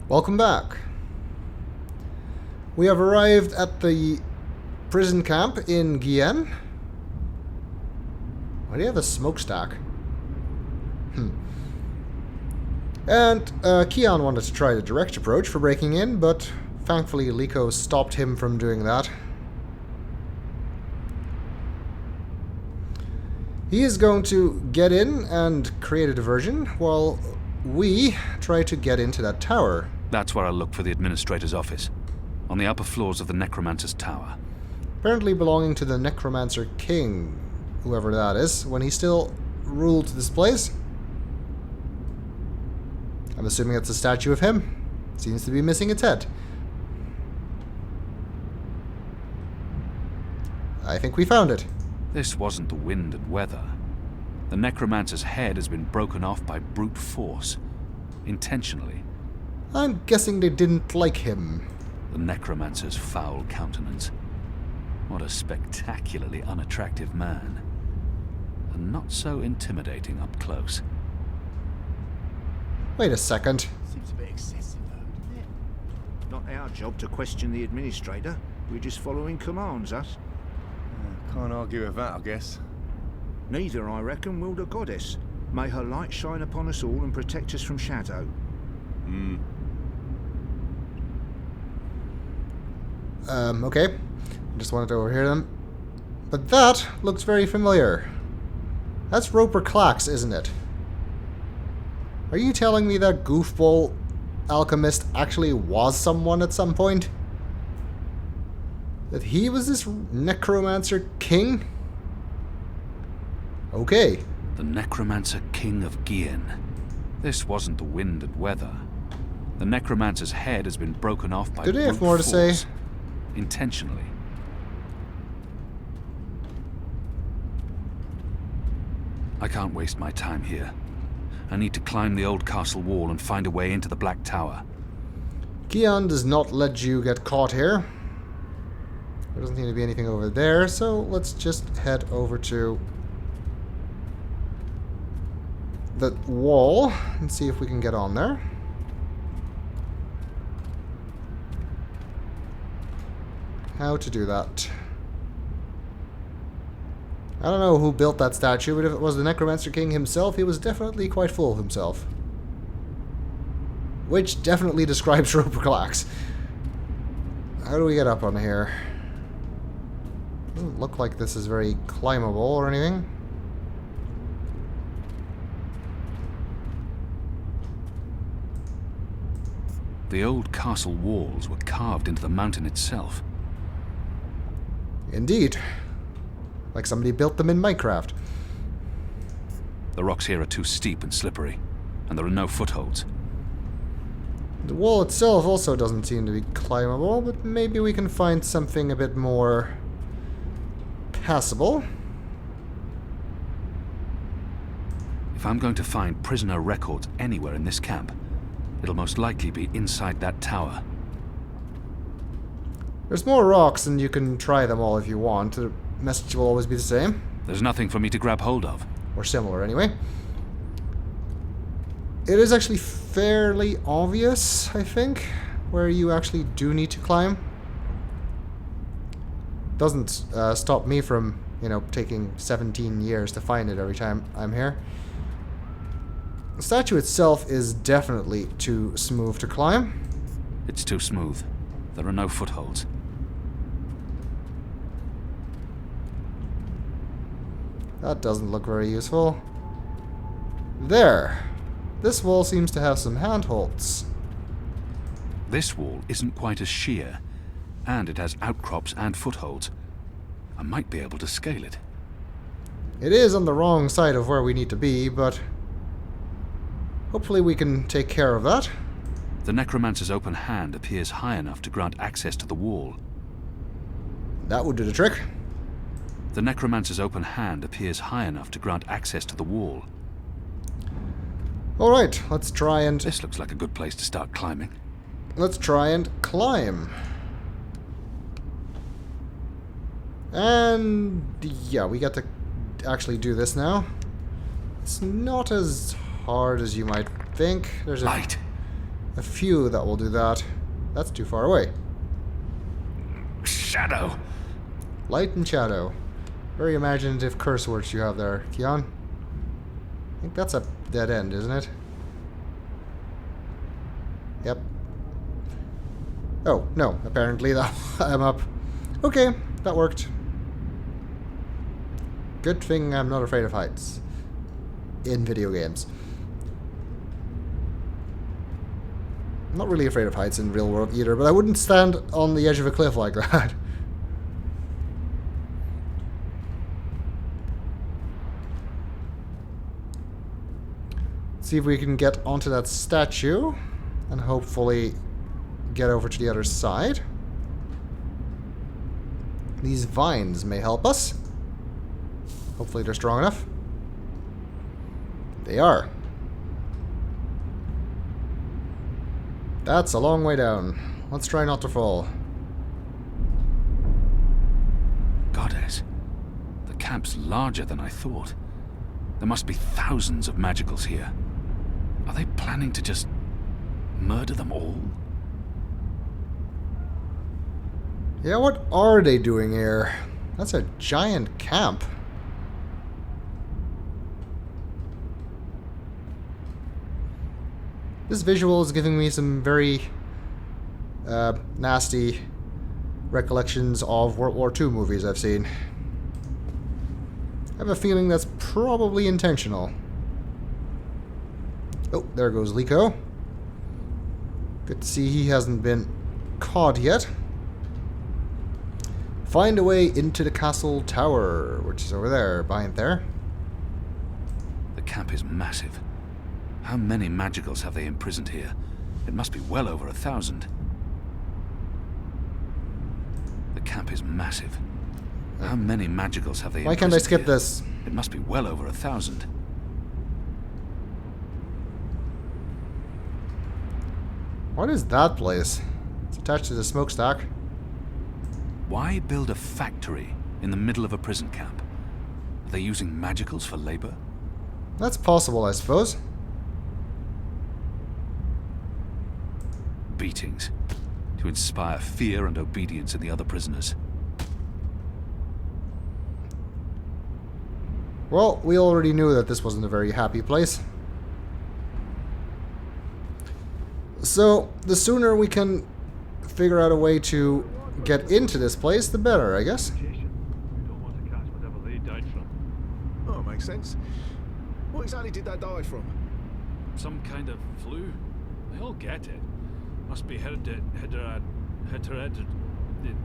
Welcome back. We have arrived at the prison camp in Kian. Why do you have a smokestack? And Kian wanted to try the direct approach for breaking in, but thankfully Liko stopped him from doing that. He is going to get in and create a diversion while we try to get into that tower. That's where I'll look for the administrator's office, on the upper floors of the Necromancer's tower. Apparently belonging to the Necromancer King, whoever that is, when he still ruled this place. I'm assuming it's a statue of him. Seems to be missing its head. I think we found it. This wasn't the wind and weather. The Necromancer's head has been broken off by brute force, intentionally. I'm guessing they didn't like him. The Necromancer's foul countenance. What a spectacularly unattractive man. And not so intimidating up close. Wait a second. Seems a bit excessive, though, doesn't it? Not our job to question the administrator. We're just following commands, us. Can't argue with that, I guess. Neither, I reckon, will the goddess. May her light shine upon us all and protect us from shadow. Okay. Just wanted to overhear them. But that looks very familiar. That's Roper Clax, isn't it? Are you telling me that goofball alchemist actually was someone at some point? That he was this Necromancer King? Okay. The Necromancer King of Kian. This wasn't the wind and weather. The Necromancer's head has been broken off by Do they have brute more to say? force, intentionally. I can't waste my time here. I need to climb the old castle wall and find a way into the Black Tower. Kian does not let you get caught here. There doesn't seem to be anything over there, so let's just head over to the wall and see if we can get on there. How to do that? I don't know who built that statue, but if it was the Necromancer King himself, he was definitely quite full of himself. Which definitely describes Roper Clax. How do we get up on here? Doesn't look like this is very climbable or anything. The old castle walls were carved into the mountain itself. Indeed. Like somebody built them in Minecraft. The rocks here are too steep and slippery, and there are no footholds. The wall itself also doesn't seem to be climbable, but maybe we can find something a bit more passable. If I'm going to find prisoner records anywhere in this camp, it'll most likely be inside that tower. There's more rocks, and you can try them all if you want. The message will always be the same. There's nothing for me to grab hold of. Or similar, anyway. It is actually fairly obvious, I think, where you actually do need to climb. Doesn't stop me from, you know, taking 17 years to find it every time I'm here. The statue itself is definitely too smooth to climb. It's too smooth. There are no footholds. That doesn't look very useful. There. This wall seems to have some handholds. This wall isn't quite as sheer, and it has outcrops and footholds. I might be able to scale it. It is on the wrong side of where we need to be, but hopefully we can take care of that. The Necromancer's open hand appears high enough to grant access to the wall. That would do the trick. The Necromancer's open hand appears high enough to grant access to the wall. Alright, let's try and... This looks like a good place to start climbing. Let's try and climb. And yeah, we got to actually do this now. It's not as hard as you might think. There's a... Light. a few that will do that. That's too far away. Shadow! Light and shadow. Very imaginative curse words you have there, Kian. I think that's a dead end, isn't it? Yep. Oh, no. Apparently that I'm up. Okay, that worked. Good thing I'm not afraid of heights. In video games. I'm not really afraid of heights in real world either, but I wouldn't stand on the edge of a cliff like that. See if we can get onto that statue and hopefully get over to the other side. These vines may help us. Hopefully they're strong enough. They are. That's a long way down. Let's try not to fall. Goddess, the camp's larger than I thought. There must be thousands of magicals here. Are they planning to just murder them all? Yeah, what are they doing here? That's a giant camp. This visual is giving me some very nasty recollections of World War II movies I've seen. I have a feeling that's probably intentional. Oh, there goes Liko. Good to see he hasn't been caught yet. Find a way into the castle tower, which is over there, behind there. The camp is massive. How many magicals have they imprisoned here? It must be well over 1,000. The camp is massive. How many magicals have they Why can't I skip here? this? It must be well over 1,000. What is that place? It's attached to the smokestack. Why build a factory in the middle of a prison camp? Are they using magicals for labor? That's possible, I suppose. Beatings. To inspire fear and obedience in the other prisoners. Well, we already knew that this wasn't a very happy place. So, the sooner we can figure out a way to get into this place, the better, I guess. Oh, makes sense. What exactly did they die from? Some kind of flu? They all get it. Must be hereditary. It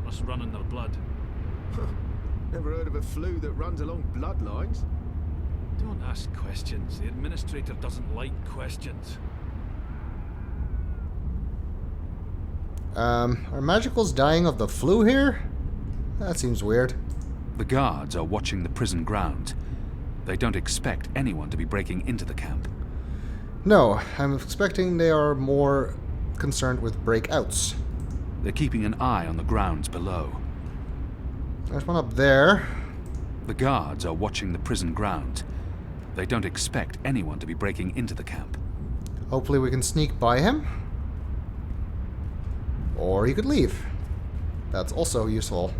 must run in their blood. Never heard of a flu that runs along bloodlines. Don't ask questions. The administrator doesn't like questions. Are magicals dying of the flu here? That seems weird. The guards are watching the prison grounds. They don't expect anyone to be breaking into the camp. No, I'm expecting they are more concerned with breakouts. They're keeping an eye on the grounds below. There's one up there. The guards are watching the prison grounds. They don't expect anyone to be breaking into the camp. Hopefully we can sneak by him. Or he could leave. That's also useful.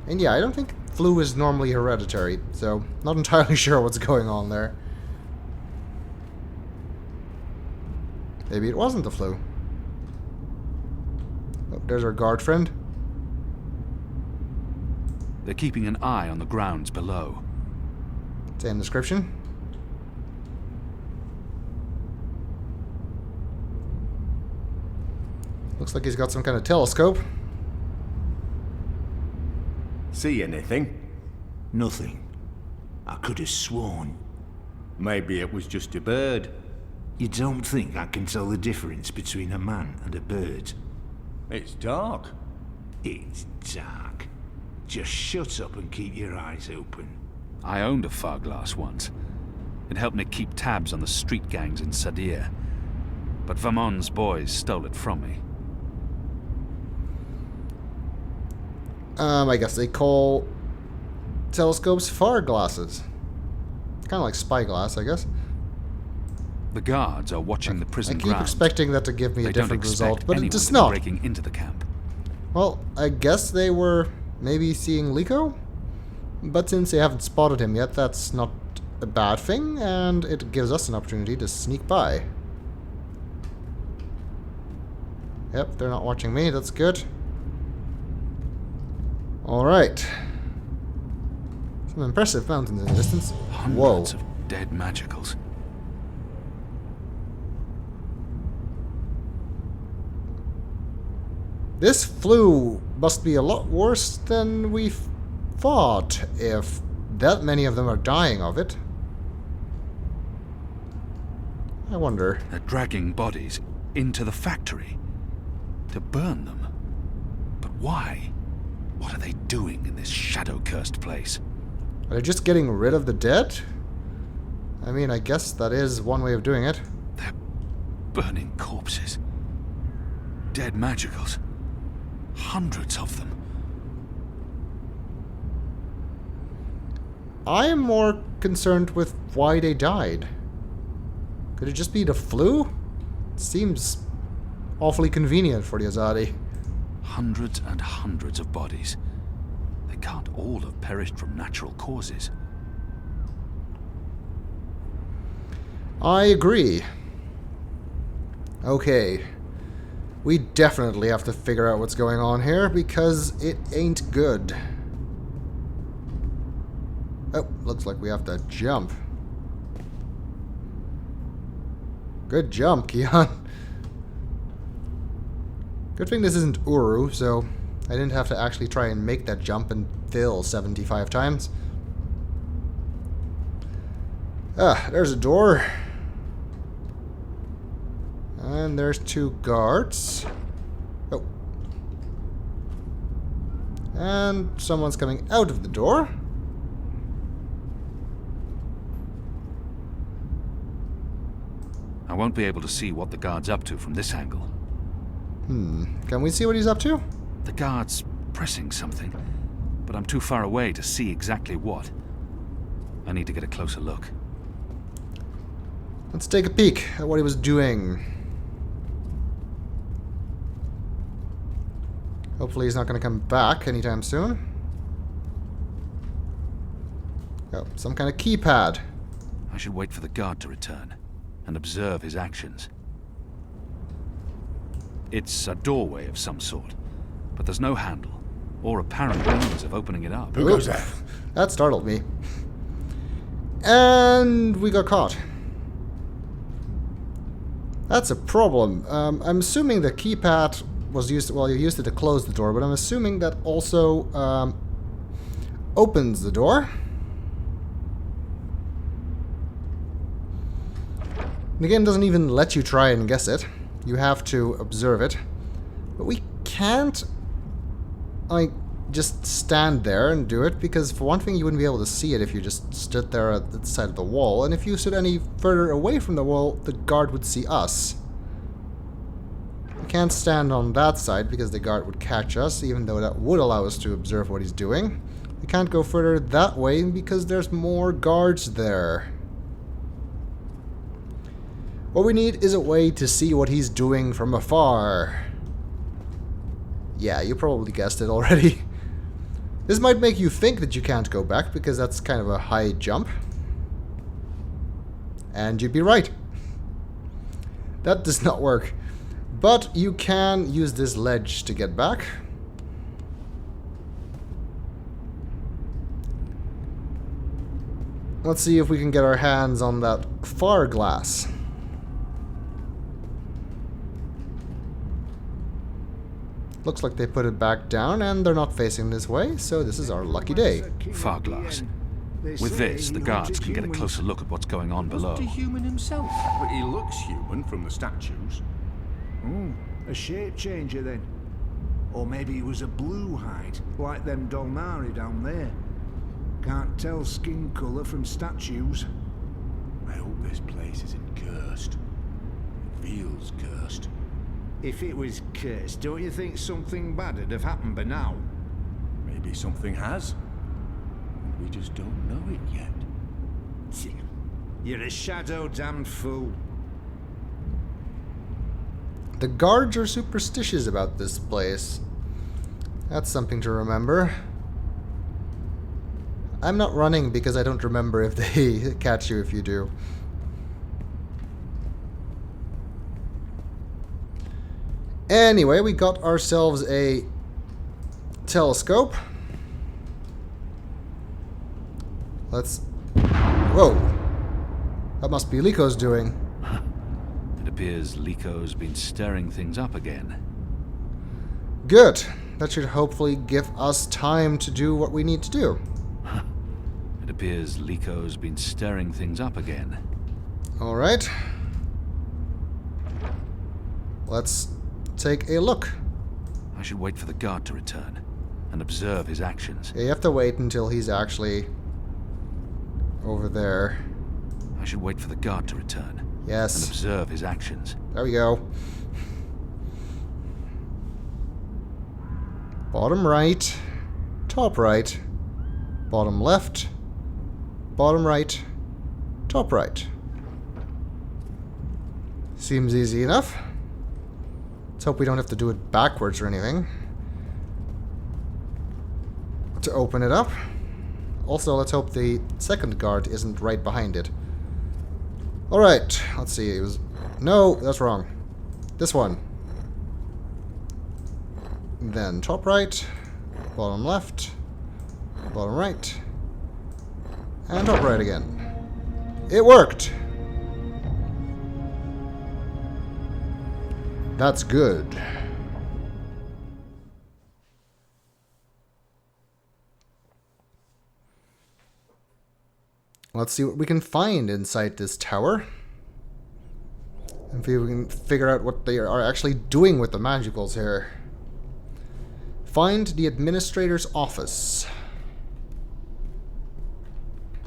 And yeah, I don't think flu is normally hereditary, so not entirely sure what's going on there. Maybe it wasn't the flu. Oh, there's our guard friend. They're keeping an eye on the grounds below. Same description. Looks like he's got some kind of telescope. See anything? Nothing. I could have sworn. Maybe it was just a bird. You don't think I can tell the difference between a man and a bird? It's dark. It's dark. Just shut up and keep your eyes open. I owned a Farglass once. It helped me keep tabs on the street gangs in Sadir. But Vamon's boys stole it from me. I guess they call telescopes far glasses. kind of like spyglass, I guess. The guards are watching the I prison keep grounds. expecting that to give me a They don't different expect result, but it anyone does to be not. breaking into the camp. Well, I guess they were maybe seeing Liko? But since they haven't spotted him yet, that's not a bad thing, and it gives us an opportunity to sneak by. Yep, they're not watching me, that's good. Alright. Some impressive mountains in the distance. Whoa. Hundreds of dead magicals. This flu must be a lot worse than we thought, if that many of them are dying of it. I wonder. They're dragging bodies into the factory to burn them. But why? What are they doing in this shadow-cursed place? Are they just getting rid of the dead? I mean, I guess that is one way of doing it. They're burning corpses. Dead magicals. Hundreds of them. I am more concerned with why they died. Could it just be the flu? It seems awfully convenient for the Azadi. Hundreds and hundreds of bodies. They can't all have perished from natural causes. I agree. Okay. We definitely have to figure out what's going on here, because it ain't good. Oh, looks like we have to jump. Good jump, Kian. Good thing this isn't Uru, so I didn't have to actually try and make that jump and fail 75 times. Ah, there's a door. And there's 2 guards. Oh. And someone's coming out of the door. I won't be able to see what the guard's up to from this angle. Can we see what he's up to? The guard's pressing something, but I'm too far away to see exactly what. I need to get a closer look. Let's take a peek at what he was doing. Hopefully he's not going to come back anytime soon. Oh, some kind of keypad. I should wait for the guard to return and observe his actions. It's a doorway of some sort, but there's no handle or apparent means of opening it up. Who goes there? That startled me. And we got caught. That's a problem. I'm assuming the keypad was used, well, you used it to close the door, but I'm assuming that also opens the door. The game doesn't even let you try and guess it. You have to observe it. But we can't, like, just stand there and do it, because for one thing you wouldn't be able to see it if you just stood there at the side of the wall, and if you stood any further away from the wall, the guard would see us. We can't stand on that side because the guard would catch us, even though that would allow us to observe what he's doing. We can't go further that way because there's more guards there. What we need is a way to see what he's doing from afar. Yeah, you probably guessed it already. This might make you think that you can't go back, because that's kind of a high jump. And you'd be right. That does not work. But you can use this ledge to get back. Let's see if we can get our hands on that far glass. Looks like they put it back down, and they're not facing this way, so this is our lucky day. Far glass. With this, the guards can get a closer look at what's going on below. Wasn't he human himself? But he looks human from the statues. Oh, a shape changer then. Or maybe he was a blue hide, like them Dolnari down there. Can't tell skin colour from statues. I hope this place isn't cursed. It feels cursed. If it was cursed, don't you think something bad would have happened by now? Maybe something has. And we just don't know it yet. You're a shadow damned fool. The guards are superstitious about this place. That's something to remember. I'm not running because I don't remember if they catch you if you do. Anyway, we got ourselves a telescope. Let's... Whoa! That must be Liko's doing. It appears Liko's been stirring things up again. Good. That should hopefully give us time to do what we need to do. It appears Liko's been stirring things up again. Alright. Let's take a look. I should wait for the guard to return and observe his actions. Yeah, you have to wait until he's actually over there. I should wait for the guard to return and Yes. observe his actions. There we go. Bottom right, top right, bottom left, bottom right, top right. Seems easy enough. Let's hope we don't have to do it backwards or anything to open it up. Also, let's hope the second guard isn't right behind it. Alright, let's see. It was... No, that's wrong. This one. Then top right, bottom left, bottom right, and top right again. It worked! That's good. Let's see what we can find inside this tower. And see if we can figure out what they are actually doing with the magicals here. Find the administrator's office.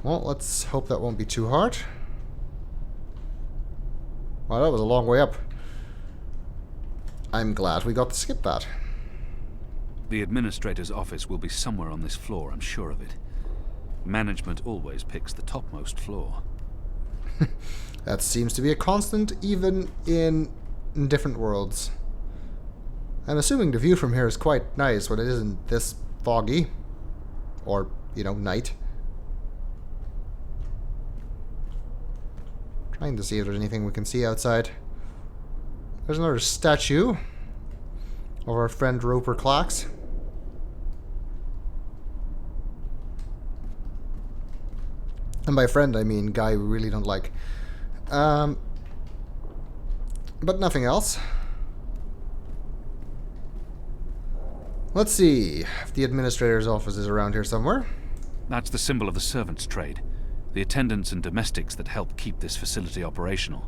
Well, let's hope that won't be too hard. Wow, that was a long way up. I'm glad we got to skip that. The administrator's office will be somewhere on this floor, I'm sure of it. Management always picks the topmost floor. That seems to be a constant even in different worlds. I'm assuming the view from here is quite nice when it isn't this foggy. Or, you know, night. Trying to see if there's anything we can see outside. There's another statue of our friend Roper Clax. And by friend, I mean guy we really don't like. But nothing else. Let's see if the administrator's office is around here somewhere. That's the symbol of the servants' trade. The attendants and domestics that help keep this facility operational.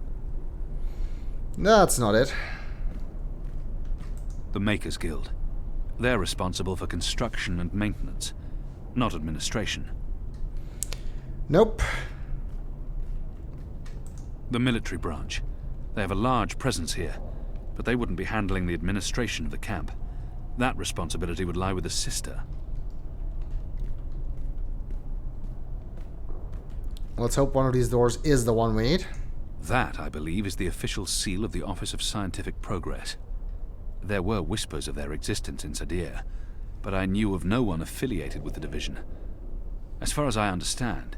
That's not it. The Makers Guild. They're responsible for construction and maintenance, not administration. Nope. The military branch. They have a large presence here, but they wouldn't be handling the administration of the camp. That responsibility would lie with the sister. Let's hope one of these doors is the one we need. That, I believe, is the official seal of the Office of Scientific Progress. There were whispers of their existence in Sadir, but I knew of no one affiliated with the division. As far as I understand,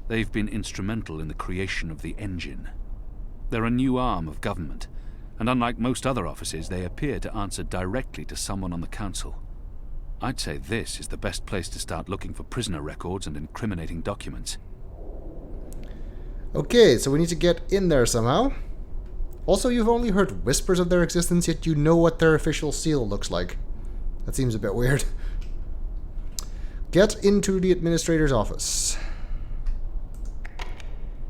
they've been instrumental in the creation of the engine. They're a new arm of government, and unlike most other offices, they appear to answer directly to someone on the council. I'd say this is the best place to start looking for prisoner records and incriminating documents. Okay, so we need to get in there somehow. Also, you've only heard whispers of their existence, yet you know what their official seal looks like. That seems a bit weird. Get into the administrator's office.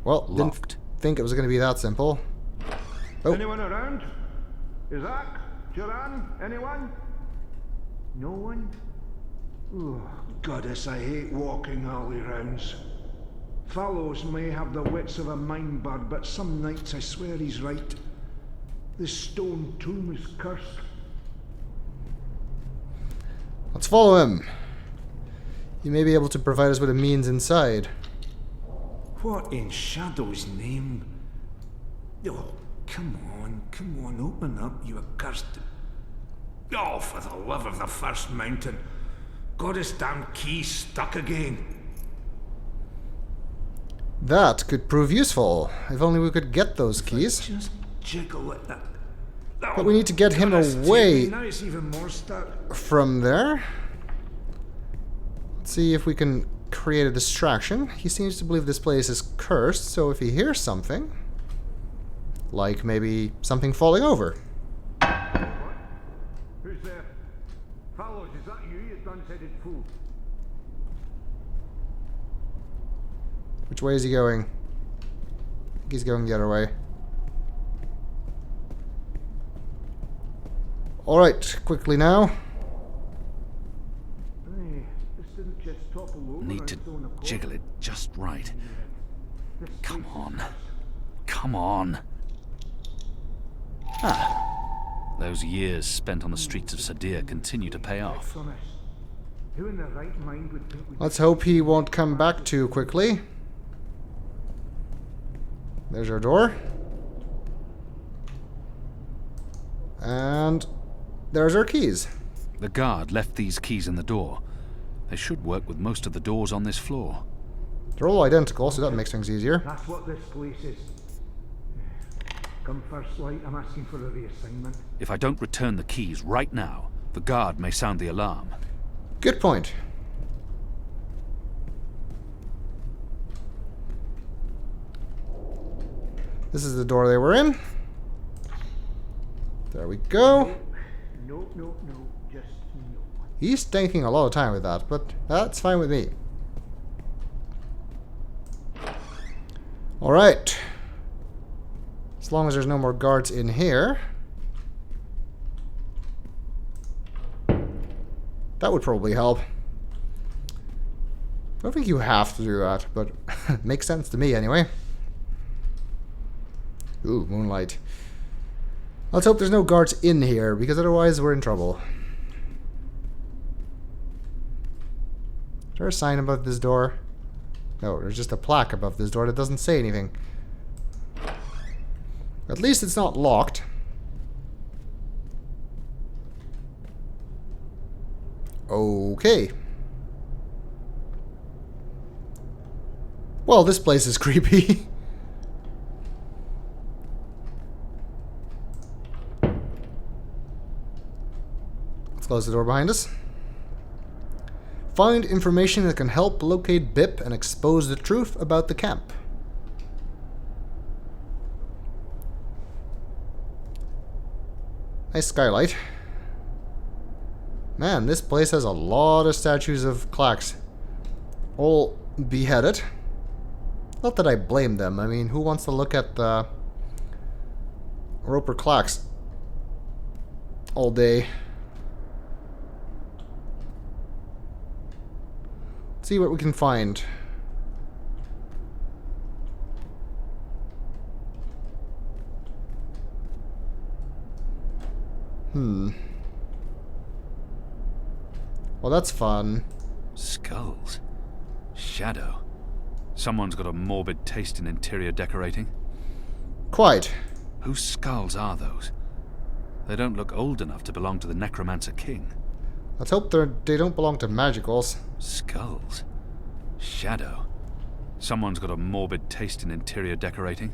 Well, Locked. didn't think it was going to be that simple. Oh. Anyone around? Isaac? Joran? Anyone? No one? Oh, goddess, I hate walking alley rounds. Fallows may have the wits of a mine bird, but some nights I swear he's right. This stone tomb is cursed. Let's follow him. He may be able to provide us with a means inside. What in Shadow's name? Oh, come on, open up, you accursed... Oh, for the love of the first mountain. Got his damn key stuck again. That could prove useful. If only we could get those keys. Just jiggle at that. But we need to get him away Now it's even more stuck. from there. Let's see if we can create a distraction. He seems to believe this place is cursed, so if he hears something, like maybe something falling over. Who's there? Fallows, is that you, you dun-headed fool? Which way is he going? I think he's going the other way. Alright, quickly now. Hey, this didn't just topple over Need on to its own accord. jiggle it just right. This Come place on. Come on. Ah. Those years spent on the streets of Sadir continue to pay off. is on us. Who in their right mind would think we'd... Let's hope he won't come back too quickly. There's our door. And there's our keys. The guard left these keys in the door. They should work with most of the doors on this floor. They're all identical, so that makes things easier. That's what this place is. Come first light, I'm asking for a reassignment. If I don't return the keys right now, the guard may sound the alarm. Good point. This is the door they were in. There we go. No, just no. He's taking a lot of time with that, but that's fine with me. Alright. As long as there's no more guards in here. That would probably help. I don't think you have to do that, but makes sense to me anyway. Ooh, moonlight. Let's hope there's no guards in here, because otherwise we're in trouble. Is there a sign above this door? No, there's just a plaque above this door that doesn't say anything. At least it's not locked. Okay. Well, this place is creepy. Let's close the door behind us. Find information that can help locate Bip and expose the truth about the camp. Nice skylight. Man, this place has a lot of statues of Clacks. All beheaded. Not that I blame them. I mean, who wants to look at Roper Clacks all day? Let's see what we can find. Well, that's fun. Skulls. Shadow. Someone's got a morbid taste in interior decorating. Quite. Whose skulls are those? They don't look old enough to belong to the Necromancer King. Let's hope they don't belong to magicals. Skulls. Shadow. Someone's got a morbid taste in interior decorating.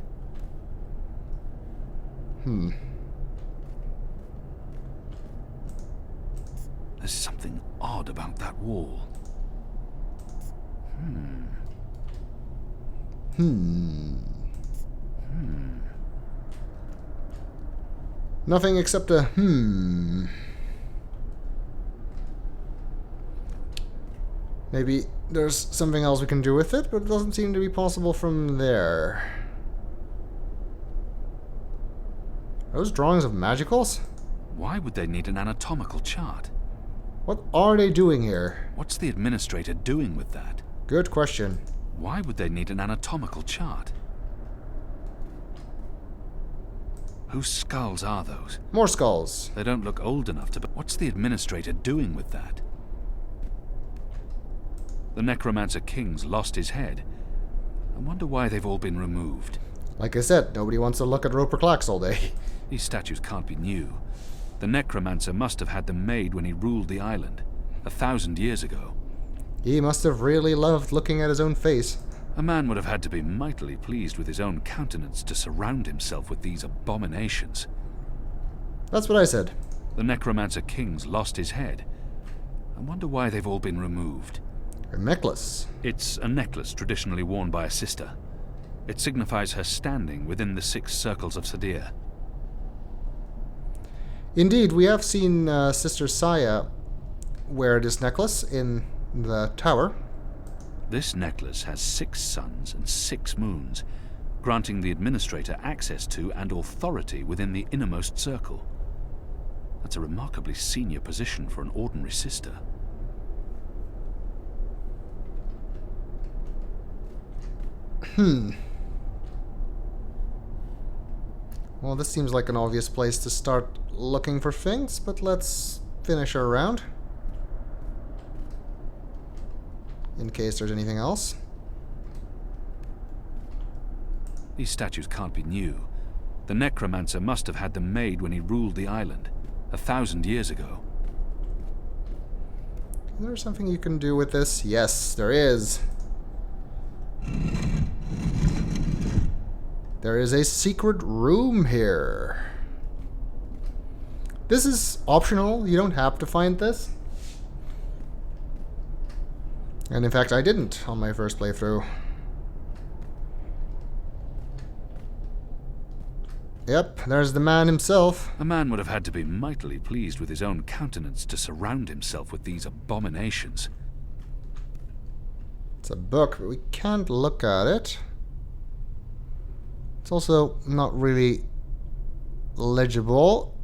There's something odd about that wall. Nothing except a Maybe there's something else we can do with it, but it doesn't seem to be possible from there. Are those drawings of magicals? Why would they need an anatomical chart? What are they doing here? What's the administrator doing with that? Good question. Why would they need an anatomical chart? Whose skulls are those? More skulls. They don't look old enough to... But what's the administrator doing with that? The Necromancer King's lost his head. I wonder why they've all been removed. Like I said, nobody wants to look at Roper Clacks all day. These statues can't be new. The Necromancer must have had them made when he ruled the island, 1,000 years ago. He must have really loved looking at his own face. A man would have had to be mightily pleased with his own countenance to surround himself with these abominations. That's what I said. The Necromancer King's lost his head. I wonder why they've all been removed. Her necklace. It's a necklace traditionally worn by a sister. It signifies her standing within the 6 circles of Sadir. Indeed, we have seen Sister Saya wear this necklace in the tower. This necklace has 6 suns and 6 moons, granting the administrator access to and authority within the innermost circle. That's a remarkably senior position for an ordinary sister. Well, this seems like an obvious place to start looking for things, but let's finish our round. In case there's anything else. These statues can't be new. The Necromancer must have had them made when he ruled the island, 1,000 years ago. Is there something you can do with this? Yes, there is. There is a secret room here. This is optional. You don't have to find this. And in fact, I didn't on my first playthrough. Yep, there's the man himself. A man would have had to be mightily pleased with his own countenance to surround himself with these abominations. It's a book, but we can't look at it. It's also not really legible.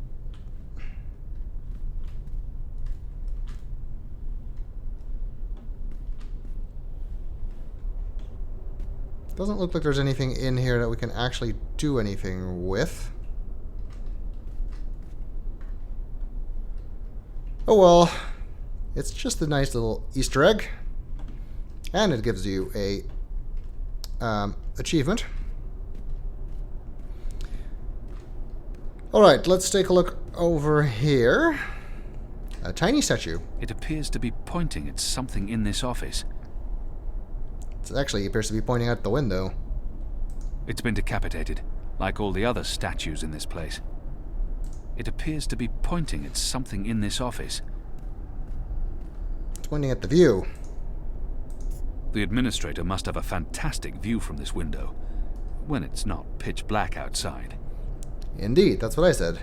Doesn't look like there's anything in here that we can actually do anything with. Oh well, it's just a nice little Easter egg. And it gives you a achievement. Alright, let's take a look over here. A tiny statue. It appears to be pointing at something in this office. It actually appears to be pointing out the window. It's been decapitated, like all the other statues in this place. It appears to be pointing at something in this office. It's pointing at the view. The administrator must have a fantastic view from this window, when it's not pitch black outside. Indeed, that's what I said.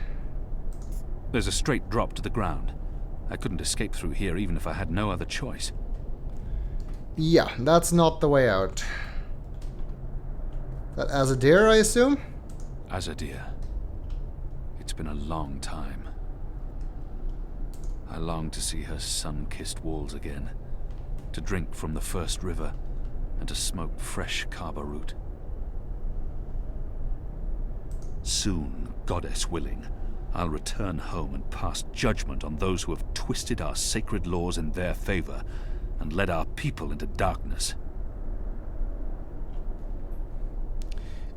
There's a straight drop to the ground. I couldn't escape through here even if I had no other choice. Yeah, that's not the way out. That Azadir, I assume? Azadir. It's been a long time. I long to see her sun-kissed walls again, to drink from the first river, and to smoke fresh kaba root. Soon, goddess willing, I'll return home and pass judgment on those who have twisted our sacred laws in their favor and led our people into darkness.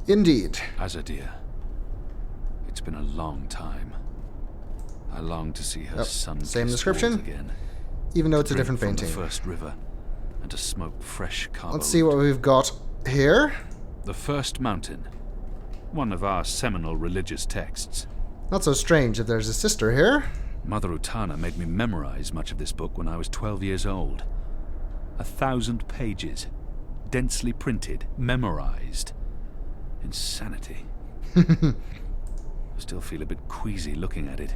Indeed. Azadir. It's been a long time. I long to see her sun-kissed same description, walls again. Even though it's a Drink different from painting. the first river, and to smoke fresh kaba Let's see root. what we've got here. The First Mountain. One of our seminal religious texts. Not so strange if there's a sister here. Mother Utana made me memorize much of this book when I was 12 years old. 1,000 pages. Densely printed. Memorized. Insanity. I still feel a bit queasy looking at it.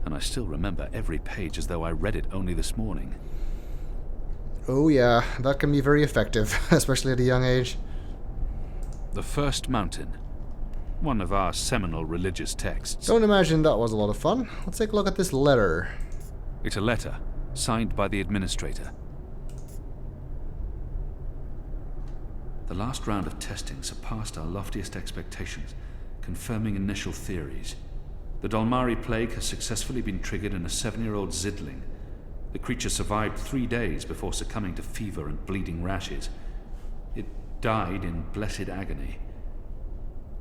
And I still remember every page as though I read it only this morning. Oh yeah, that can be very effective, especially at a young age. The First Mountain. One of our seminal religious texts. Don't imagine that was a lot of fun. Let's take a look at this letter. It's a letter, signed by the administrator. The last round of testing surpassed our loftiest expectations, confirming initial theories. The Dalmari plague has successfully been triggered in a 7-year-old Zidling. The creature survived 3 days before succumbing to fever and bleeding rashes. It died in blessed agony.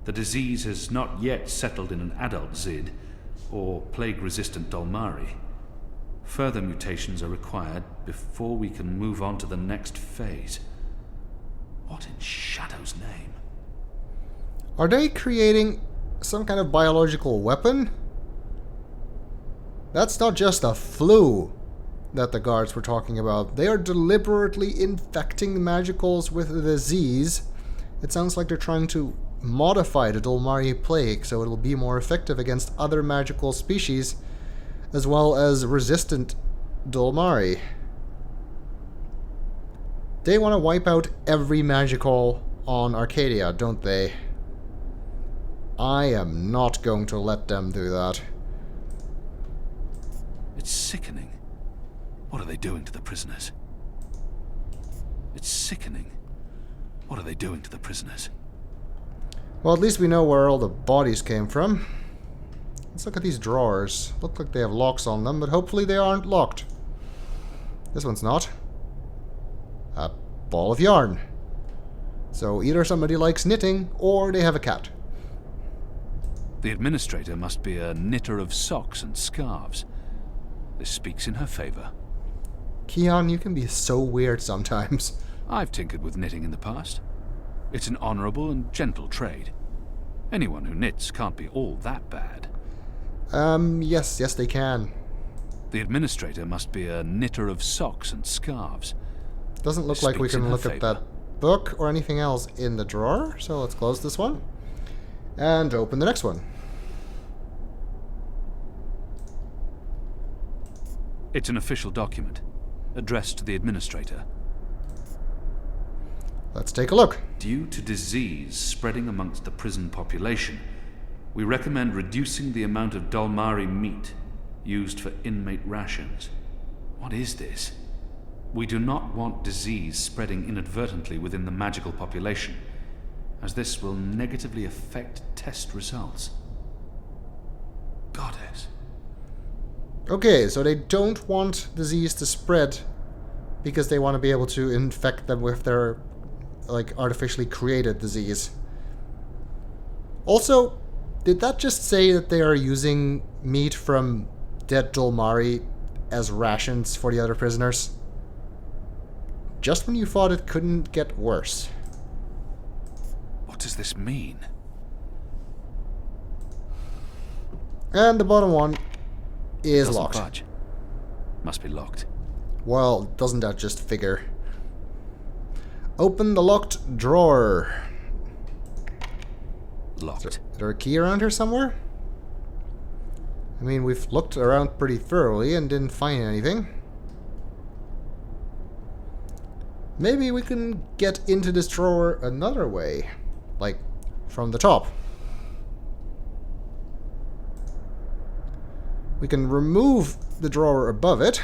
The disease has not yet settled in an adult Zid, or plague-resistant Dolmari. Further mutations are required before we can move on to the next phase. What in Shadow's name? Are they creating some kind of biological weapon? That's not just a flu that the guards were talking about. They are deliberately infecting magicals with a disease. It sounds like they're trying to modify the Dolmari plague so it'll be more effective against other magical species, as well as resistant Dolmari. They want to wipe out every magical on Arcadia, don't they? I am not going to let them do that. It's sickening. What are they doing to the prisoners? It's sickening. What are they doing to the prisoners? Well, at least we know where all the bodies came from. Let's look at these drawers. Look like they have locks on them, but hopefully they aren't locked. This one's not. A ball of yarn. So either somebody likes knitting, or they have a cat. The administrator must be a knitter of socks and scarves. This speaks in her favor. Kian, you can be so weird sometimes. I've tinkered with knitting in the past. It's an honorable and gentle trade. Anyone who knits can't be all that bad. Yes, they can. The administrator must be a knitter of socks and scarves. Doesn't look like we can look at that book or anything else in the drawer, so let's close this one. And open the next one. It's an official document, addressed to the administrator. Let's take a look. Due to disease spreading amongst the prison population, we recommend reducing the amount of Dolmari meat used for inmate rations. What is this? We do not want disease spreading inadvertently within the magical population, as this will negatively affect test results. Goddess. Okay, so they don't want disease to spread because they want to be able to infect them with their, like, artificially created disease. Also, did that just say that they are using meat from dead Dolmari as rations for the other prisoners? Just when you thought it couldn't get worse. What does this mean? And the bottom one is Doesn't locked. budge. Must be locked. Well, doesn't that just figure? Open the locked drawer. Locked. Is there a key around here somewhere? I mean, we've looked around pretty thoroughly and didn't find anything. Maybe we can get into this drawer another way. Like, from the top. We can remove the drawer above it.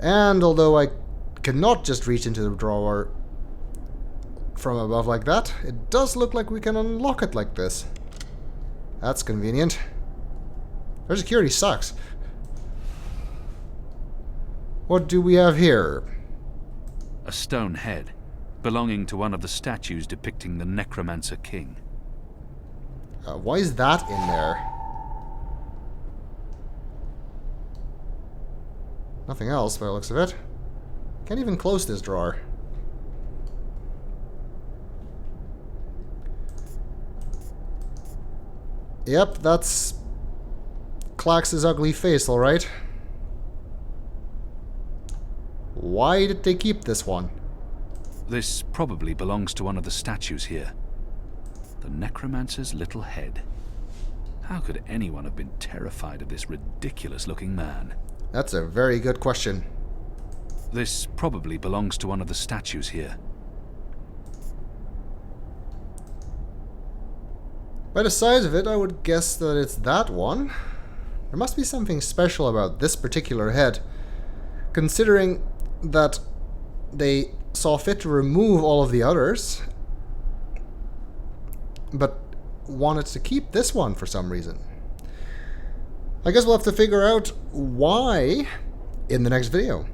And although I cannot just reach into the drawer from above like that, it does look like we can unlock it like this. That's convenient. Their security sucks. What do we have here? A stone head, belonging to one of the statues depicting the Necromancer king. Why is that in there? Nothing else by the looks of it. Can't even close this drawer. Yep, that's Klax's ugly face, alright. Why did they keep this one? This probably belongs to one of the statues here. The Necromancer's little head. How could anyone have been terrified of this ridiculous-looking man? That's a very good question. This probably belongs to one of the statues here. By the size of it, I would guess that it's that one. There must be something special about this particular head, considering that they saw fit to remove all of the others, but wanted to keep this one for some reason. I guess we'll have to figure out why in the next video.